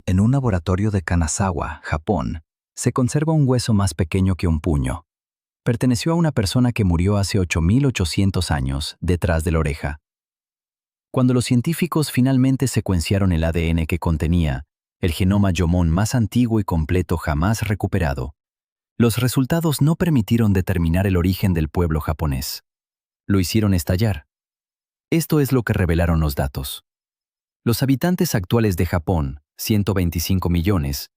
En un laboratorio de Kanazawa, Japón, se conserva un hueso más pequeño que un puño. Perteneció a una persona que murió hace 8.800 años, detrás de la oreja. Cuando los científicos finalmente secuenciaron el ADN que contenía, el genoma Jomon más antiguo y completo jamás recuperado, los resultados no permitieron determinar el origen del pueblo japonés. Lo hicieron estallar. Esto es lo que revelaron los datos. Los habitantes actuales de Japón, 125 millones,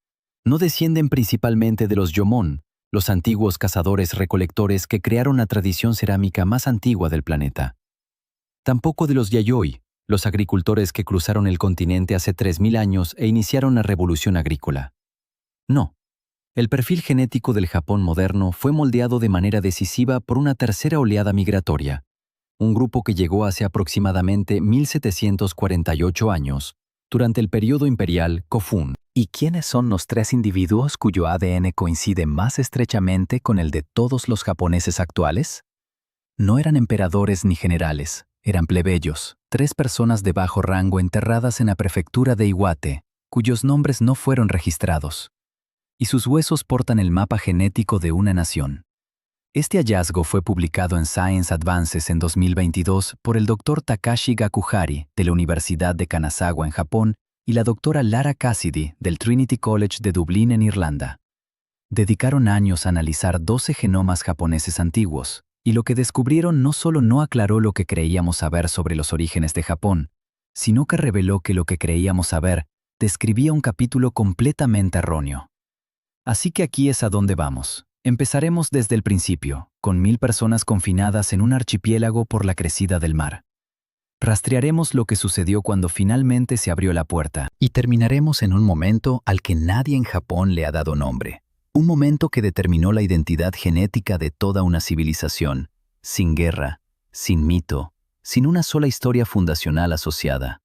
no descienden principalmente de los Jomon, los antiguos cazadores-recolectores que crearon la tradición cerámica más antigua del planeta. Tampoco de los Yayoi, los agricultores que cruzaron el continente hace 3.000 años e iniciaron la revolución agrícola. No. El perfil genético del Japón moderno fue moldeado de manera decisiva por una tercera oleada migratoria, un grupo que llegó hace aproximadamente 1748 años, durante el periodo imperial Kofun. ¿Y quiénes son los 3 individuos cuyo ADN coincide más estrechamente con el de todos los japoneses actuales? No eran emperadores ni generales, eran plebeyos, 3 personas de bajo rango enterradas en la prefectura de Iwate, cuyos nombres no fueron registrados. Y sus huesos portan el mapa genético de una nación. Este hallazgo fue publicado en Science Advances en 2022 por el Dr. Takashi Gakuhari de la Universidad de Kanazawa en Japón y la Dra. Lara Cassidy del Trinity College de Dublín en Irlanda. Dedicaron años a analizar 12 genomas japoneses antiguos, y lo que descubrieron no solo no aclaró lo que creíamos saber sobre los orígenes de Japón, sino que reveló que lo que creíamos saber describía un capítulo completamente erróneo. Así que aquí es a donde vamos. Empezaremos desde el principio, con 1.000 personas confinadas en un archipiélago por la crecida del mar. Rastrearemos lo que sucedió cuando finalmente se abrió la puerta. Y terminaremos en un momento al que nadie en Japón le ha dado nombre. Un momento que determinó la identidad genética de toda una civilización, sin guerra, sin mito, sin una sola historia fundacional asociada.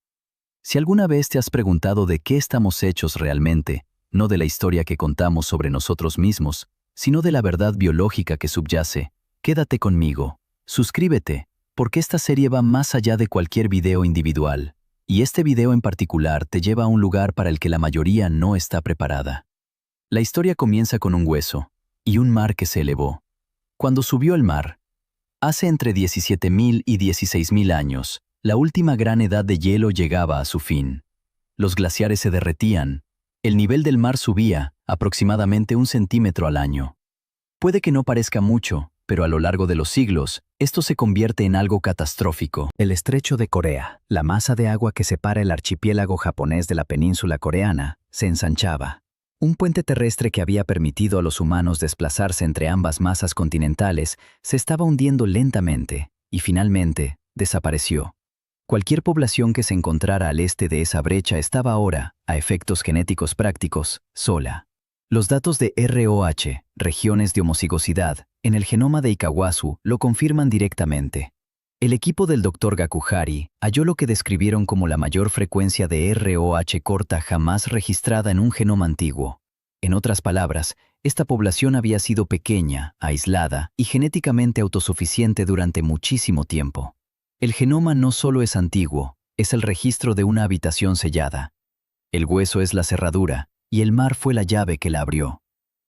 Si alguna vez te has preguntado de qué estamos hechos realmente, no de la historia que contamos sobre nosotros mismos, sino de la verdad biológica que subyace, quédate conmigo, suscríbete, porque esta serie va más allá de cualquier video individual, y este video en particular te lleva a un lugar para el que la mayoría no está preparada. La historia comienza con un hueso, y un mar que se elevó. Cuando subió el mar, hace entre 17.000 y 16.000 años, la última gran edad de hielo llegaba a su fin. Los glaciares se derretían, el nivel del mar subía aproximadamente 1 centímetro al año. Puede que no parezca mucho, pero a lo largo de los siglos, esto se convierte en algo catastrófico. El estrecho de Corea, la masa de agua que separa el archipiélago japonés de la península coreana, se ensanchaba. Un puente terrestre que había permitido a los humanos desplazarse entre ambas masas continentales se estaba hundiendo lentamente y finalmente desapareció. Cualquier población que se encontrara al este de esa brecha estaba ahora, a efectos genéticos prácticos, sola. Los datos de ROH, regiones de homocigosidad, en el genoma de Ikawasu lo confirman directamente. El equipo del Dr. Gakuhari halló lo que describieron como la mayor frecuencia de ROH corta jamás registrada en un genoma antiguo. En otras palabras, esta población había sido pequeña, aislada y genéticamente autosuficiente durante muchísimo tiempo. El genoma no solo es antiguo, es el registro de una habitación sellada. El hueso es la cerradura, y el mar fue la llave que la abrió.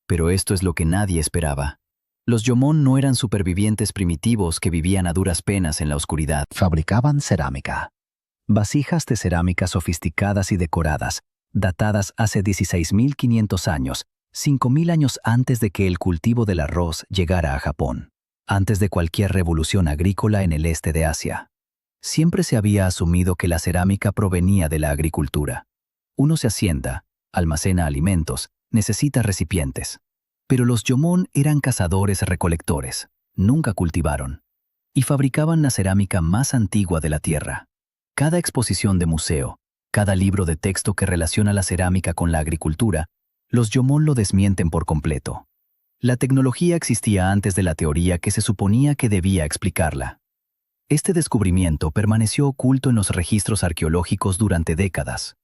Pero esto es lo que nadie esperaba. Los Jomon no eran supervivientes primitivos que vivían a duras penas en la oscuridad. Fabricaban cerámica. Vasijas de cerámica sofisticadas y decoradas, datadas hace 16.500 años, 5.000 años antes de que el cultivo del arroz llegara a Japón, antes de cualquier revolución agrícola en el este de Asia. Siempre se había asumido que la cerámica provenía de la agricultura. Uno se hacienda, almacena alimentos, necesita recipientes. Pero los Jomon eran cazadores-recolectores, nunca cultivaron, y fabricaban la cerámica más antigua de la Tierra. Cada exposición de museo, cada libro de texto que relaciona la cerámica con la agricultura, los Jomon lo desmienten por completo. La tecnología existía antes de la teoría que se suponía que debía explicarla. Este descubrimiento permaneció oculto en los registros arqueológicos durante décadas.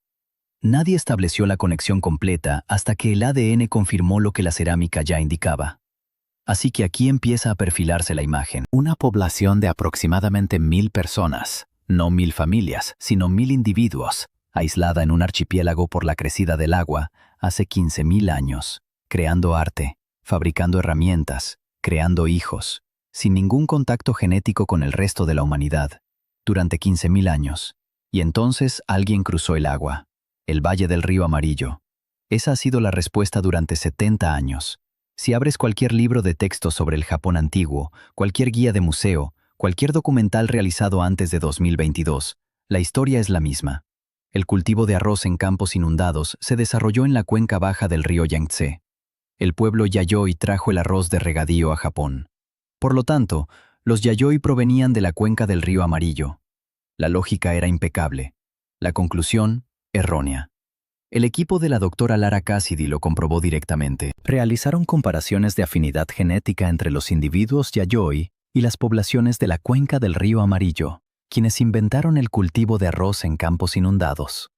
Nadie estableció la conexión completa hasta que el ADN confirmó lo que la cerámica ya indicaba. Así que aquí empieza a perfilarse la imagen. Una población de aproximadamente 1.000 personas, no 1.000 familias, sino 1.000 individuos, aislada en un archipiélago por la crecida del agua, hace 15.000 años, creando arte, fabricando herramientas, creando hijos, sin ningún contacto genético con el resto de la humanidad, durante 15.000 años. Y entonces alguien cruzó el agua, el Valle del Río Amarillo. Esa ha sido la respuesta durante 70 años. Si abres cualquier libro de texto sobre el Japón antiguo, cualquier guía de museo, cualquier documental realizado antes de 2022, la historia es la misma. El cultivo de arroz en campos inundados se desarrolló en la cuenca baja del río Yangtze. El pueblo Yayoi trajo el arroz de regadío a Japón. Por lo tanto, los Yayoi provenían de la cuenca del río Amarillo. La lógica era impecable. La conclusión, errónea. El equipo de la doctora Lara Cassidy lo comprobó directamente. Realizaron comparaciones de afinidad genética entre los individuos Yayoi y las poblaciones de la cuenca del río Amarillo, quienes inventaron el cultivo de arroz en campos inundados.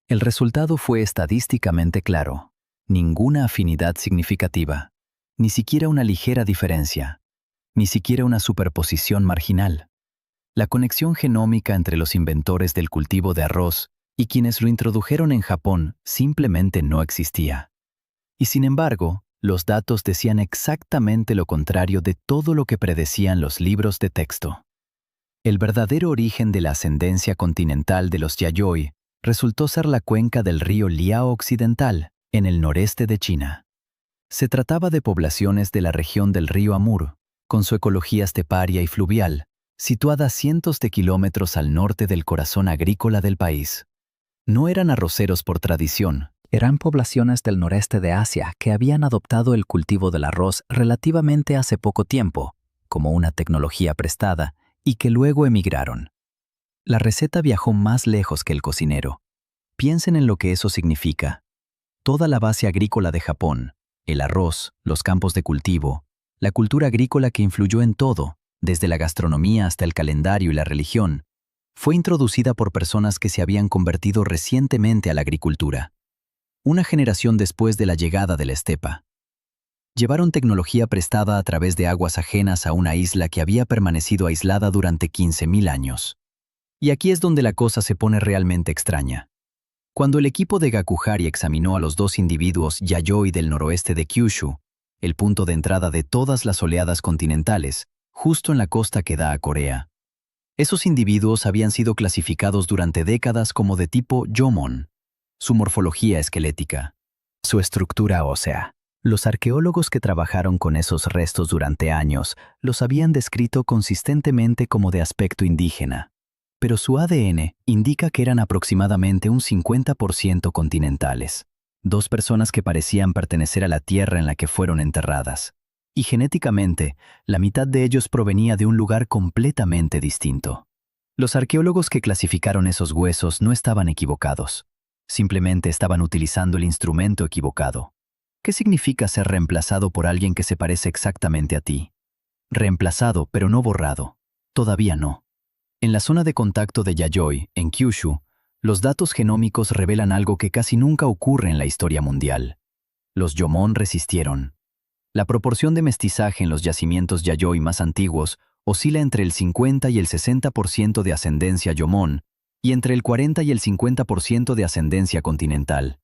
El resultado fue estadísticamente claro. Ninguna afinidad significativa, ni siquiera una ligera diferencia, ni siquiera una superposición marginal. La conexión genómica entre los inventores del cultivo de arroz y quienes lo introdujeron en Japón simplemente no existía. Y sin embargo, los datos decían exactamente lo contrario de todo lo que predecían los libros de texto. El verdadero origen de la ascendencia continental de los Yayoi resultó ser la cuenca del río Liao Occidental, en el noreste de China. Se trataba de poblaciones de la región del río Amur, con su ecología esteparia y fluvial, situada a cientos de kilómetros al norte del corazón agrícola del país. No eran arroceros por tradición, eran poblaciones del noreste de Asia que habían adoptado el cultivo del arroz relativamente hace poco tiempo, como una tecnología prestada, y que luego emigraron. La receta viajó más lejos que el cocinero. Piensen en lo que eso significa. Toda la base agrícola de Japón, el arroz, los campos de cultivo, la cultura agrícola que influyó en todo, desde la gastronomía hasta el calendario y la religión, fue introducida por personas que se habían convertido recientemente a la agricultura. Una generación después de la llegada de la estepa. Llevaron tecnología prestada a través de aguas ajenas a una isla que había permanecido aislada durante 15.000 años. Y aquí es donde la cosa se pone realmente extraña. Cuando el equipo de Gakuhari examinó a los dos individuos Yayoi del noroeste de Kyushu, el punto de entrada de todas las oleadas continentales, justo en la costa que da a Corea, esos individuos habían sido clasificados durante décadas como de tipo Jomon. Su morfología esquelética, su estructura ósea. Los arqueólogos que trabajaron con esos restos durante años los habían descrito consistentemente como de aspecto indígena. Pero su ADN indica que eran aproximadamente un 50% continentales. Dos personas que parecían pertenecer a la tierra en la que fueron enterradas. Y genéticamente, la mitad de ellos provenía de un lugar completamente distinto. Los arqueólogos que clasificaron esos huesos no estaban equivocados. Simplemente estaban utilizando el instrumento equivocado. ¿Qué significa ser reemplazado por alguien que se parece exactamente a ti? Reemplazado, pero no borrado. Todavía no. En la zona de contacto de Yayoi, en Kyushu, los datos genómicos revelan algo que casi nunca ocurre en la historia mundial. Los Jomon resistieron. La proporción de mestizaje en los yacimientos Yayoi más antiguos oscila entre el 50 y el 60% de ascendencia Jomon y entre el 40 y el 50% de ascendencia continental.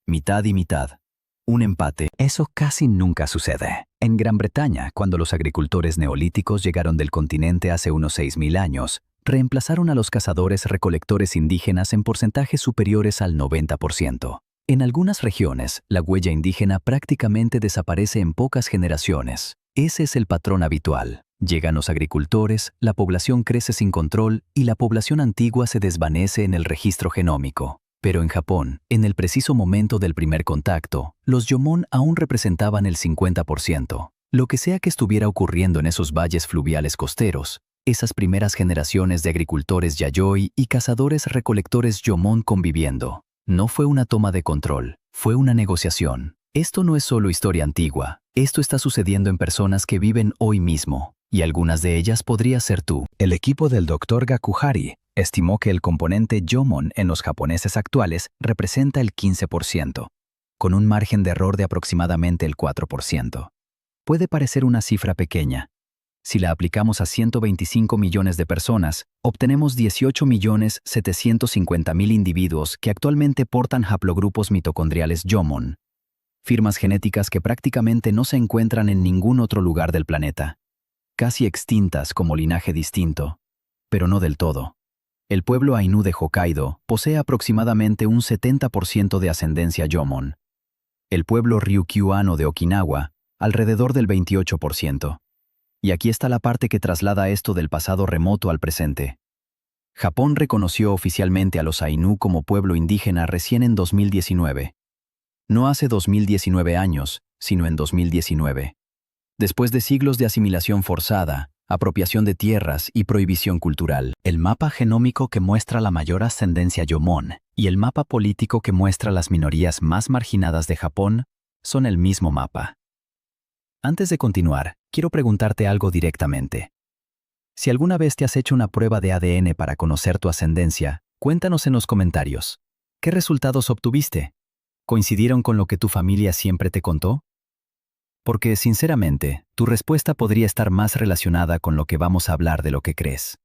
Mitad y mitad. Un empate. Eso casi nunca sucede. En Gran Bretaña, cuando los agricultores neolíticos llegaron del continente hace unos 6.000 años, reemplazaron a los cazadores-recolectores indígenas en porcentajes superiores al 90%. En algunas regiones, la huella indígena prácticamente desaparece en pocas generaciones. Ese es el patrón habitual. Llegan los agricultores, la población crece sin control y la población antigua se desvanece en el registro genómico. Pero en Japón, en el preciso momento del primer contacto, los Jomon aún representaban el 50%. Lo que sea que estuviera ocurriendo en esos valles fluviales costeros, esas primeras generaciones de agricultores Yayoi y cazadores-recolectores Jomon conviviendo, no fue una toma de control, fue una negociación. Esto no es solo historia antigua, esto está sucediendo en personas que viven hoy mismo, y algunas de ellas podría ser tú. El equipo del Dr. Gakuhari estimó que el componente Jomon en los japoneses actuales representa el 15%, con un margen de error de aproximadamente el 4%. Puede parecer una cifra pequeña, Si la aplicamos a 125 millones de personas, obtenemos 18.750.000 individuos que actualmente portan haplogrupos mitocondriales YOMON, firmas genéticas que prácticamente no se encuentran en ningún otro lugar del planeta, casi extintas como linaje distinto, pero no del todo. El pueblo Ainu de Hokkaido posee aproximadamente un 70% de ascendencia YOMON. El pueblo Ryukyuano de Okinawa, alrededor del 28%. Y aquí está la parte que traslada esto del pasado remoto al presente. Japón reconoció oficialmente a los Ainu como pueblo indígena recién en 2019. No hace 2019 años, sino en 2019. Después de siglos de asimilación forzada, apropiación de tierras y prohibición cultural. El mapa genómico que muestra la mayor ascendencia YOMON y el mapa político que muestra las minorías más marginadas de Japón son el mismo mapa. Antes de continuar, quiero preguntarte algo directamente. Si alguna vez te has hecho una prueba de ADN para conocer tu ascendencia, cuéntanos en los comentarios. ¿Qué resultados obtuviste? ¿Coincidieron con lo que tu familia siempre te contó? Porque, sinceramente, tu respuesta podría estar más relacionada con lo que vamos a hablar de lo que crees.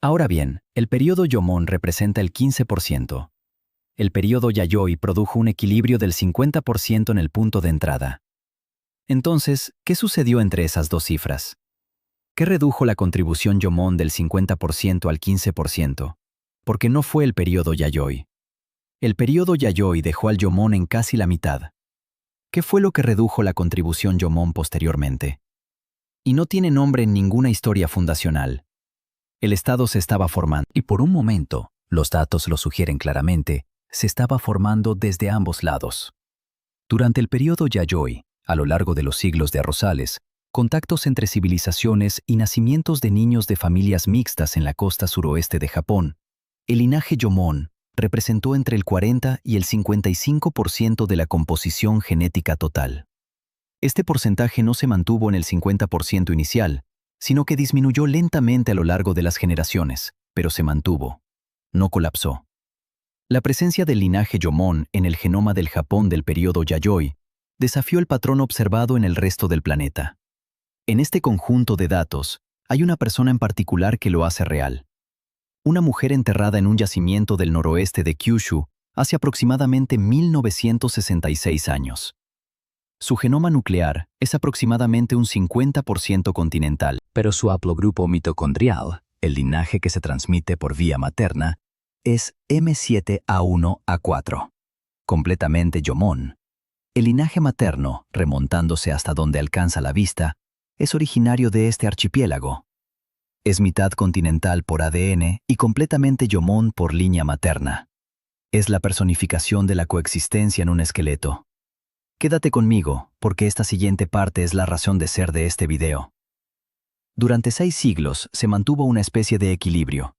Ahora bien, el período YOMON representa el 15%. El período Yayoi produjo un equilibrio del 50% en el punto de entrada. Entonces, ¿qué sucedió entre esas dos cifras? ¿Qué redujo la contribución YOMON del 50% al 15%? Porque no fue el período Yayoi. El período Yayoi dejó al YOMON en casi la mitad. ¿Qué fue lo que redujo la contribución YOMON posteriormente? Y no tiene nombre en ninguna historia fundacional. El Estado se estaba formando, y por un momento, los datos lo sugieren claramente, se estaba formando desde ambos lados. Durante el período Yayoi, a lo largo de los siglos de arrozales, contactos entre civilizaciones y nacimientos de niños de familias mixtas en la costa suroeste de Japón, el linaje YOMON representó entre el 40 y el 55% de la composición genética total. Este porcentaje no se mantuvo en el 50% inicial, sino que disminuyó lentamente a lo largo de las generaciones, pero se mantuvo. No colapsó. La presencia del linaje YOMON en el genoma del Japón del período Yayoi desafió el patrón observado en el resto del planeta. En este conjunto de datos, hay una persona en particular que lo hace real. Una mujer enterrada en un yacimiento del noroeste de Kyushu hace aproximadamente 1966 años. Su genoma nuclear es aproximadamente un 50% continental, pero su haplogrupo mitocondrial, el linaje que se transmite por vía materna, es M7A1A4, completamente YOMON. El linaje materno, remontándose hasta donde alcanza la vista, es originario de este archipiélago. Es mitad continental por ADN y completamente YOMON por línea materna. Es la personificación de la coexistencia en un esqueleto. Quédate conmigo, porque esta siguiente parte es la razón de ser de este video. Durante 6 siglos se mantuvo una especie de equilibrio,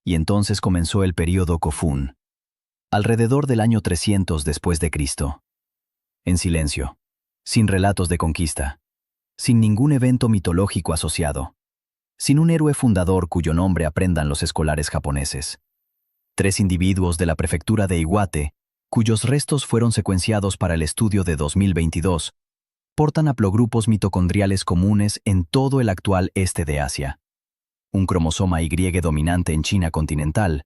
y entonces comenzó el período Kofun, alrededor del año 300 después de Cristo. En silencio, sin relatos de conquista, sin ningún evento mitológico asociado, sin un héroe fundador cuyo nombre aprendan los escolares japoneses. 3 individuos de la prefectura de Iwate, cuyos restos fueron secuenciados para el estudio de 2022, portan haplogrupos mitocondriales comunes en todo el actual este de Asia. Un cromosoma Y dominante en China continental,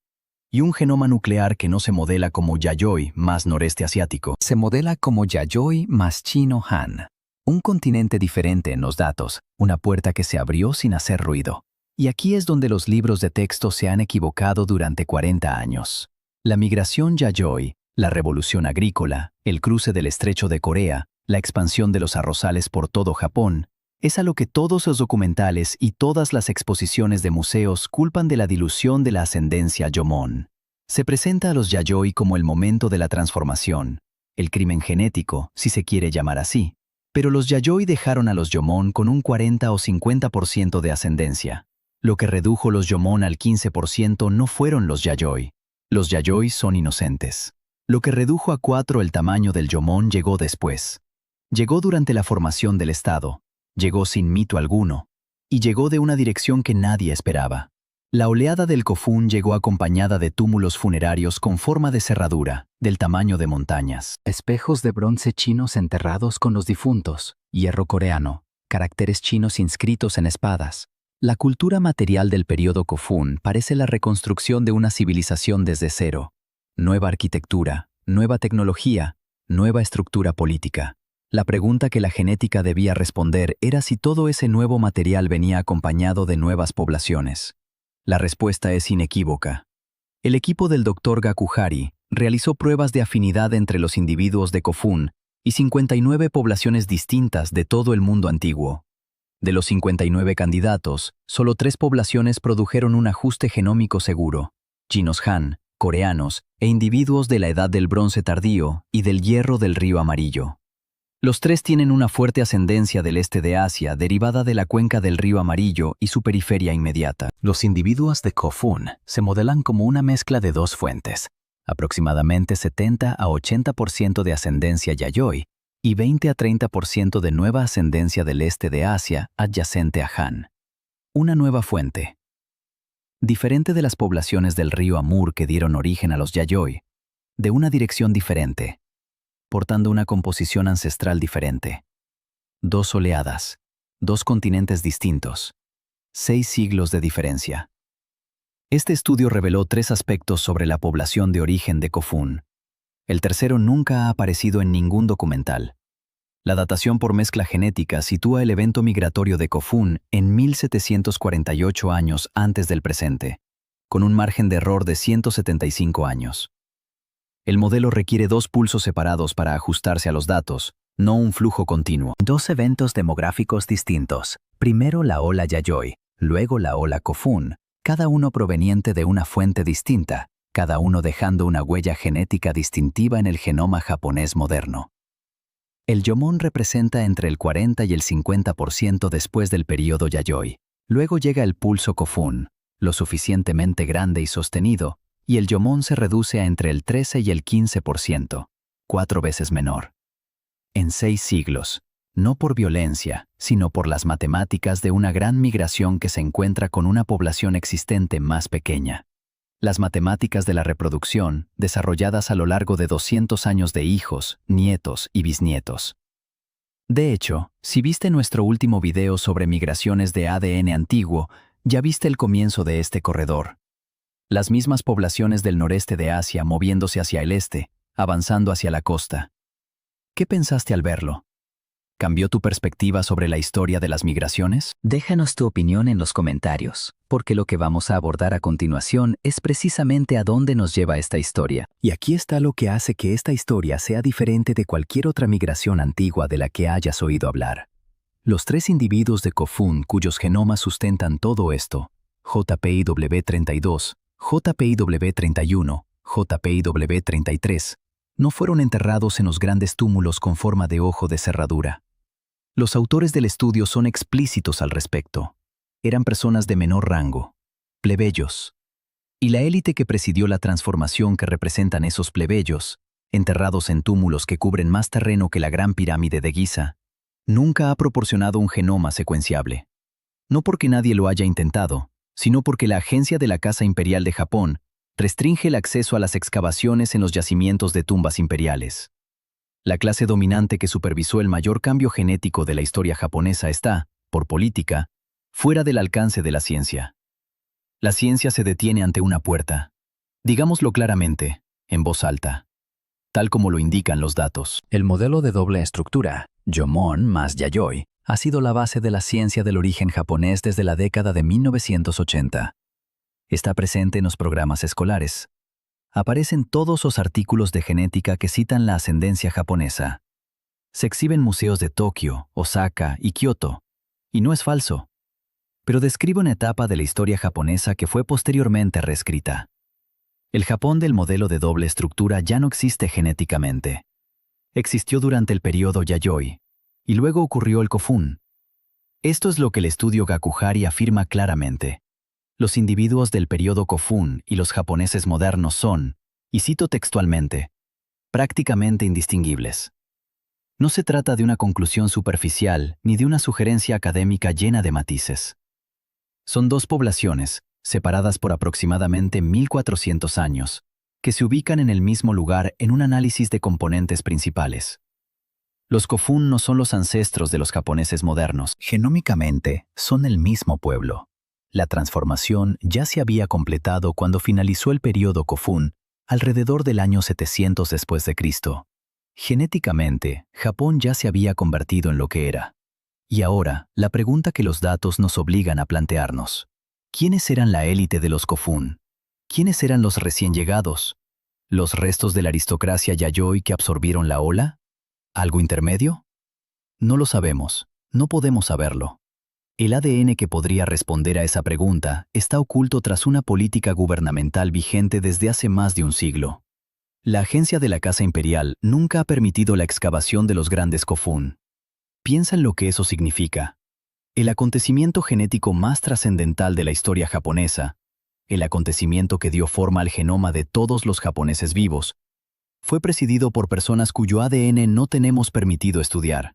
y un genoma nuclear que no se modela como Yayoi más noreste asiático. Se modela como Yayoi más chino Han. Un continente diferente en los datos, una puerta que se abrió sin hacer ruido. Y aquí es donde los libros de texto se han equivocado durante 40 años. La migración Yayoi, la revolución agrícola, el cruce del estrecho de Corea, la expansión de los arrozales por todo Japón, es a lo que todos los documentales y todas las exposiciones de museos culpan de la dilución de la ascendencia YOMON. Se presenta a los Yayoi como el momento de la transformación, el crimen genético, si se quiere llamar así, pero los Yayoi dejaron a los YOMON con un 40 o 50% de ascendencia. Lo que redujo los YOMON al 15% no fueron los Yayoi. Los Yayoi son inocentes. Lo que redujo a 4 el tamaño del YOMON llegó después. Llegó durante la formación del Estado. Llegó sin mito alguno, y llegó de una dirección que nadie esperaba. La oleada del Kofun llegó acompañada de túmulos funerarios con forma de cerradura, del tamaño de montañas. Espejos de bronce chinos enterrados con los difuntos, hierro coreano, caracteres chinos inscritos en espadas. La cultura material del período Kofun parece la reconstrucción de una civilización desde cero. Nueva arquitectura, nueva tecnología, nueva estructura política. La pregunta que la genética debía responder era si todo ese nuevo material venía acompañado de nuevas poblaciones. La respuesta es inequívoca. El equipo del Dr. Gakuhari realizó pruebas de afinidad entre los individuos de Kofun y 59 poblaciones distintas de todo el mundo antiguo. De los 59 candidatos, solo 3 poblaciones produjeron un ajuste genómico seguro: chinos Han, coreanos e individuos de la Edad del Bronce tardío y del Hierro del Río Amarillo. Los 3 tienen una fuerte ascendencia del este de Asia derivada de la cuenca del Río Amarillo y su periferia inmediata. Los individuos de Kofun se modelan como una mezcla de 2 fuentes, aproximadamente 70 a 80% de ascendencia Yayoi y 20 a 30% de nueva ascendencia del este de Asia adyacente a Han. Una nueva fuente. Diferente de las poblaciones del río Amur que dieron origen a los Yayoi, de una dirección diferente, portando una composición ancestral diferente. 2 oleadas, 2 continentes distintos, 6 siglos de diferencia. Este estudio reveló 3 aspectos sobre la población de origen de Kofun. El tercero nunca ha aparecido en ningún documental. La datación por mezcla genética sitúa el evento migratorio de Kofun en 1748 años antes del presente, con un margen de error de 175 años. El modelo requiere 2 pulsos separados para ajustarse a los datos, no un flujo continuo. 2 eventos demográficos distintos, primero la ola Yayoi, luego la ola Kofun, cada uno proveniente de una fuente distinta, cada uno dejando una huella genética distintiva en el genoma japonés moderno. El Yomon representa entre el 40 y el 50% después del período Yayoi. Luego llega el pulso Kofun, lo suficientemente grande y sostenido, y el Yomon se reduce a entre el 13 y el 15%, 4 veces menor. En 6 siglos, no por violencia, sino por las matemáticas de una gran migración que se encuentra con una población existente más pequeña. Las matemáticas de la reproducción, desarrolladas a lo largo de 200 años de hijos, nietos y bisnietos. De hecho, si viste nuestro último video sobre migraciones de ADN antiguo, ya viste el comienzo de este corredor. Las mismas poblaciones del noreste de Asia moviéndose hacia el este, avanzando hacia la costa. ¿Qué pensaste al verlo? ¿Cambió tu perspectiva sobre la historia de las migraciones? Déjanos tu opinión en los comentarios, porque lo que vamos a abordar a continuación es precisamente a dónde nos lleva esta historia. Y aquí está lo que hace que esta historia sea diferente de cualquier otra migración antigua de la que hayas oído hablar. Los 3 individuos de Kofun cuyos genomas sustentan todo esto, JPIW32, JPIW31, JPIW33, no fueron enterrados en los grandes túmulos con forma de ojo de cerradura. Los autores del estudio son explícitos al respecto. Eran personas de menor rango, plebeyos. Y la élite que presidió la transformación que representan esos plebeyos, enterrados en túmulos que cubren más terreno que la Gran Pirámide de Giza, nunca ha proporcionado un genoma secuenciable. No porque nadie lo haya intentado, sino porque la Agencia de la Casa Imperial de Japón restringe el acceso a las excavaciones en los yacimientos de tumbas imperiales. La clase dominante que supervisó el mayor cambio genético de la historia japonesa está, por política, fuera del alcance de la ciencia. La ciencia se detiene ante una puerta. Digámoslo claramente, en voz alta, tal como lo indican los datos. El modelo de doble estructura, Yomon más Yayoi, ha sido la base de la ciencia del origen japonés desde la década de 1980. Está presente en los programas escolares. Aparecen todos los artículos de genética que citan la ascendencia japonesa. Se exhiben museos de Tokio, Osaka y Kioto. Y no es falso. Pero describe una etapa de la historia japonesa que fue posteriormente reescrita. El Japón del modelo de doble estructura ya no existe genéticamente. Existió durante el periodo Yayoi, y luego ocurrió el Kofun. Esto es lo que el estudio Gakuhari afirma claramente. Los individuos del periodo Kofun y los japoneses modernos son, y cito textualmente, prácticamente indistinguibles. No se trata de una conclusión superficial ni de una sugerencia académica llena de matices. Son 2 poblaciones, separadas por aproximadamente 1400 años, que se ubican en el mismo lugar en un análisis de componentes principales. Los Kofun no son los ancestros de los japoneses modernos. Genómicamente, son el mismo pueblo. La transformación ya se había completado cuando finalizó el período Kofun, alrededor del año 700 después de Cristo. Genéticamente, Japón ya se había convertido en lo que era. Y ahora, la pregunta que los datos nos obligan a plantearnos: ¿quiénes eran la élite de los Kofun? ¿Quiénes eran los recién llegados? ¿Los restos de la aristocracia Yayoi que absorbieron la ola? ¿Algo intermedio? No lo sabemos, no podemos saberlo. El ADN que podría responder a esa pregunta está oculto tras una política gubernamental vigente desde hace más de un siglo. La agencia de la Casa Imperial nunca ha permitido la excavación de los grandes Kofun. Piensa en lo que eso significa. El acontecimiento genético más trascendental de la historia japonesa, el acontecimiento que dio forma al genoma de todos los japoneses vivos, fue presidido por personas cuyo ADN no tenemos permitido estudiar.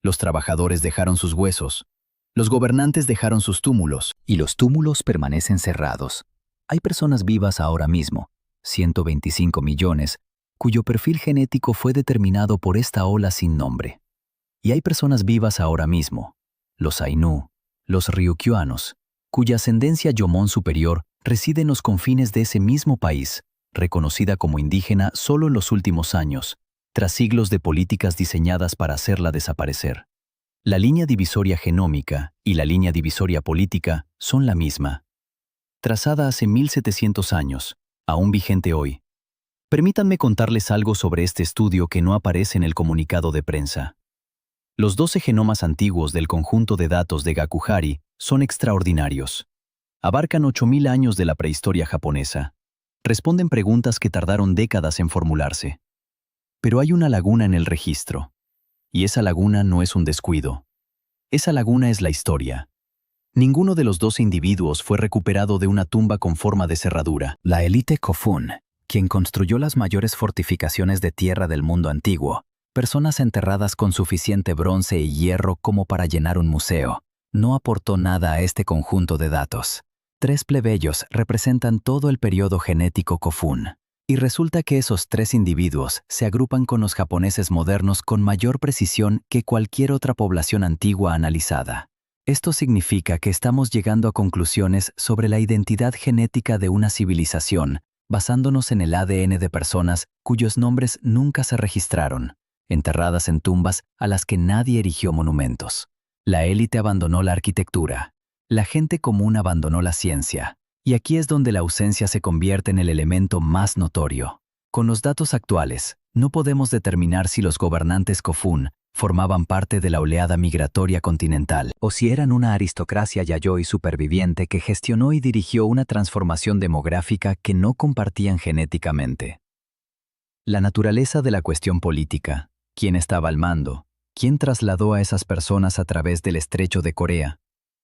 Los trabajadores dejaron sus huesos. Los gobernantes dejaron sus túmulos. Y los túmulos permanecen cerrados. Hay personas vivas ahora mismo, 125 millones, cuyo perfil genético fue determinado por esta ola sin nombre. Y hay personas vivas ahora mismo, los Ainu, los Ryukyuanos, cuya ascendencia Yomon superior reside en los confines de ese mismo país, reconocida como indígena solo en los últimos años, tras siglos de políticas diseñadas para hacerla desaparecer. La línea divisoria genómica y la línea divisoria política son la misma. Trazada hace 1700 años, aún vigente hoy. Permítanme contarles algo sobre este estudio que no aparece en el comunicado de prensa. Los 12 genomas antiguos del conjunto de datos de Gakuhari son extraordinarios. Abarcan 8000 años de la prehistoria japonesa. Responden preguntas que tardaron décadas en formularse. Pero hay una laguna en el registro. Y esa laguna no es un descuido. Esa laguna es la historia. Ninguno de los 12 individuos fue recuperado de una tumba con forma de cerradura. La élite Kofun, quien construyó las mayores fortificaciones de tierra del mundo antiguo, personas enterradas con suficiente bronce y hierro como para llenar un museo, no aportó nada a este conjunto de datos. 3 plebeyos representan todo el periodo genético Kofun. Y resulta que esos 3 individuos se agrupan con los japoneses modernos con mayor precisión que cualquier otra población antigua analizada. Esto significa que estamos llegando a conclusiones sobre la identidad genética de una civilización, basándonos en el ADN de personas cuyos nombres nunca se registraron, enterradas en tumbas a las que nadie erigió monumentos. La élite abandonó la arquitectura. La gente común abandonó la ciencia. Y aquí es donde la ausencia se convierte en el elemento más notorio. Con los datos actuales, no podemos determinar si los gobernantes Kofun formaban parte de la oleada migratoria continental, o si eran una aristocracia yayoi superviviente que gestionó y dirigió una transformación demográfica que no compartían genéticamente. La naturaleza de la cuestión política, quién estaba al mando, quién trasladó a esas personas a través del estrecho de Corea,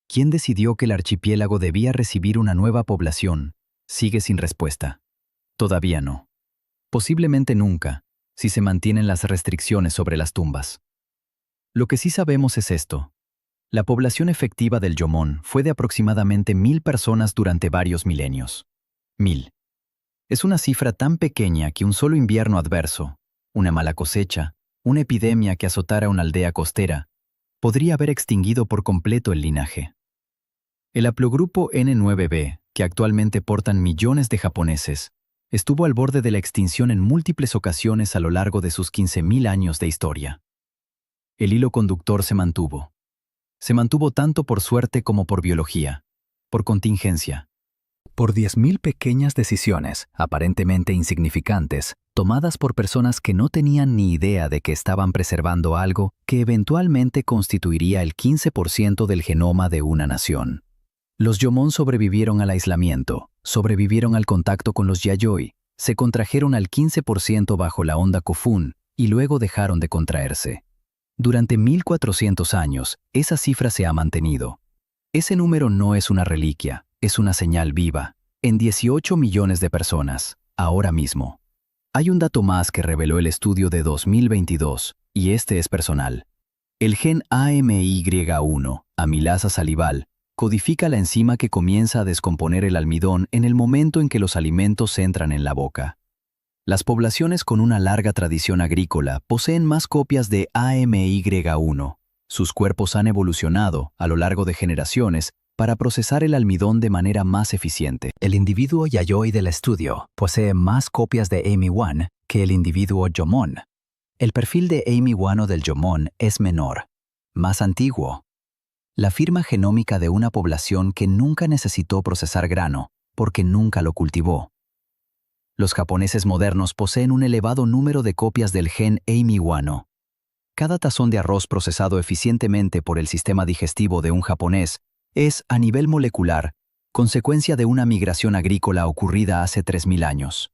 quién decidió que el archipiélago debía recibir una nueva población, sigue sin respuesta. Todavía no. Posiblemente nunca, si se mantienen las restricciones sobre las tumbas. Lo que sí sabemos es esto. La población efectiva del Yomon fue de aproximadamente 1000 personas durante varios milenios. 1000. Es una cifra tan pequeña que un solo invierno adverso, una mala cosecha, una epidemia que azotara una aldea costera, podría haber extinguido por completo el linaje. El haplogrupo N9b, que actualmente portan millones de japoneses, estuvo al borde de la extinción en múltiples ocasiones a lo largo de sus 15.000 años de historia. El hilo conductor se mantuvo. Se mantuvo tanto por suerte como por biología, por contingencia. Por 10.000 pequeñas decisiones, aparentemente insignificantes, tomadas por personas que no tenían ni idea de que estaban preservando algo que eventualmente constituiría el 15% del genoma de una nación. Los Yomon sobrevivieron al aislamiento, sobrevivieron al contacto con los Yayoi, se contrajeron al 15% bajo la onda Kofun y luego dejaron de contraerse. Durante 1400 años, esa cifra se ha mantenido. Ese número no es una reliquia, es una señal viva, en 18 millones de personas, ahora mismo. Hay un dato más que reveló el estudio de 2022, y este es personal. El gen AMY1, amilasa salival, codifica la enzima que comienza a descomponer el almidón en el momento en que los alimentos entran en la boca. Las poblaciones con una larga tradición agrícola poseen más copias de AMY1. Sus cuerpos han evolucionado a lo largo de generaciones para procesar el almidón de manera más eficiente. El individuo Yayoi del estudio posee más copias de AMY1 que el individuo Jomon. El perfil de AMY1 del Jomon es menor, más antiguo. La firma genómica de una población que nunca necesitó procesar grano porque nunca lo cultivó. Los japoneses modernos poseen un elevado número de copias del gen AMY1. Cada tazón de arroz procesado eficientemente por el sistema digestivo de un japonés es, a nivel molecular, consecuencia de una migración agrícola ocurrida hace 3000 años.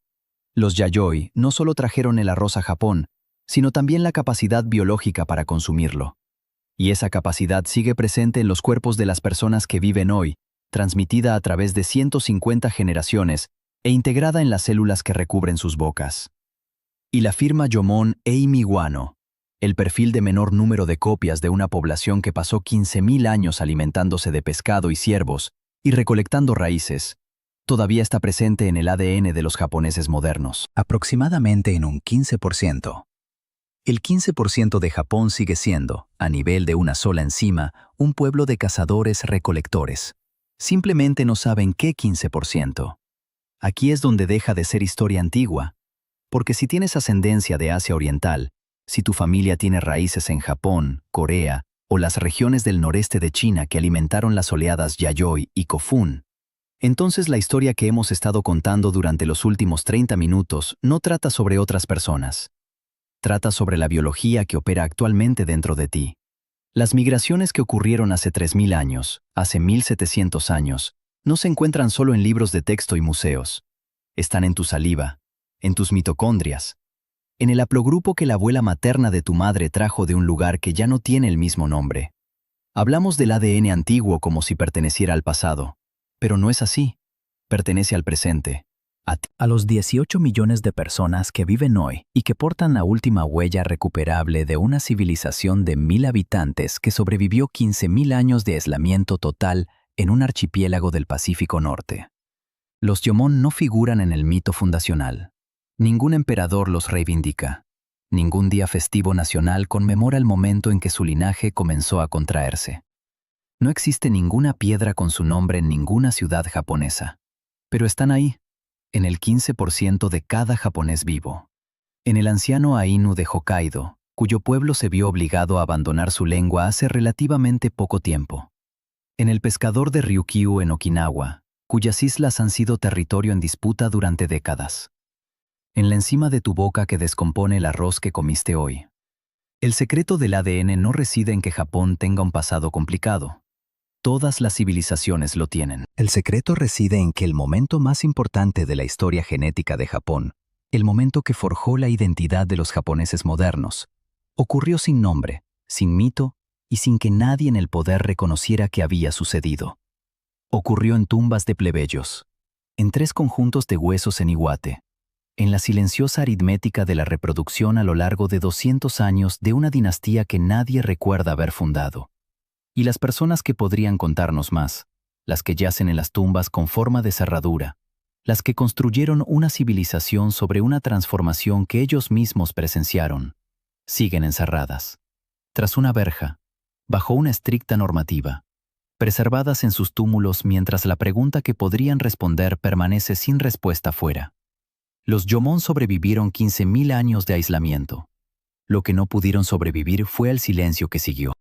Los Yayoi no solo trajeron el arroz a Japón, sino también la capacidad biológica para consumirlo. Y esa capacidad sigue presente en los cuerpos de las personas que viven hoy, transmitida a través de 150 generaciones e integrada en las células que recubren sus bocas. Y la firma Jomon AMY1, el perfil de menor número de copias de una población que pasó 15.000 años alimentándose de pescado y ciervos y recolectando raíces, todavía está presente en el ADN de los japoneses modernos. Aproximadamente en un 15%. El 15% de Japón sigue siendo, a nivel de una sola enzima, un pueblo de cazadores-recolectores. Simplemente no saben qué 15%. Aquí es donde deja de ser historia antigua, porque si tienes ascendencia de Asia Oriental, si tu familia tiene raíces en Japón, Corea o las regiones del noreste de China que alimentaron las oleadas Yayoi y Kofun, entonces la historia que hemos estado contando durante los últimos 30 minutos no trata sobre otras personas. Trata sobre la biología que opera actualmente dentro de ti. Las migraciones que ocurrieron hace 3000 años, hace 1700 años, no se encuentran solo en libros de texto y museos. Están en tu saliva, en tus mitocondrias, en el haplogrupo que la abuela materna de tu madre trajo de un lugar que ya no tiene el mismo nombre. Hablamos del ADN antiguo como si perteneciera al pasado, pero no es así. Pertenece al presente. A los 18 millones de personas que viven hoy y que portan la última huella recuperable de una civilización de 1000 habitantes que sobrevivió 15.000 años de aislamiento total en un archipiélago del Pacífico Norte. Los Jomon no figuran en el mito fundacional. Ningún emperador los reivindica. Ningún día festivo nacional conmemora el momento en que su linaje comenzó a contraerse. No existe ninguna piedra con su nombre en ninguna ciudad japonesa. Pero están ahí, en el 15% de cada japonés vivo. En el anciano Ainu de Hokkaido, cuyo pueblo se vio obligado a abandonar su lengua hace relativamente poco tiempo. En el pescador de Ryukyu en Okinawa, cuyas islas han sido territorio en disputa durante décadas. En la enzima de tu boca que descompone el arroz que comiste hoy. El secreto del ADN no reside en que Japón tenga un pasado complicado. Todas las civilizaciones lo tienen. El secreto reside en que el momento más importante de la historia genética de Japón, el momento que forjó la identidad de los japoneses modernos, ocurrió sin nombre, sin mito y sin que nadie en el poder reconociera que había sucedido. Ocurrió en tumbas de plebeyos, en 3 conjuntos de huesos en Iwate, en la silenciosa aritmética de la reproducción a lo largo de 200 años de una dinastía que nadie recuerda haber fundado. Y las personas que podrían contarnos más, las que yacen en las tumbas con forma de cerradura, las que construyeron una civilización sobre una transformación que ellos mismos presenciaron, siguen encerradas, tras una verja, bajo una estricta normativa, preservadas en sus túmulos mientras la pregunta que podrían responder permanece sin respuesta fuera. Los Jomon sobrevivieron 15.000 años de aislamiento. Lo que no pudieron sobrevivir fue el silencio que siguió.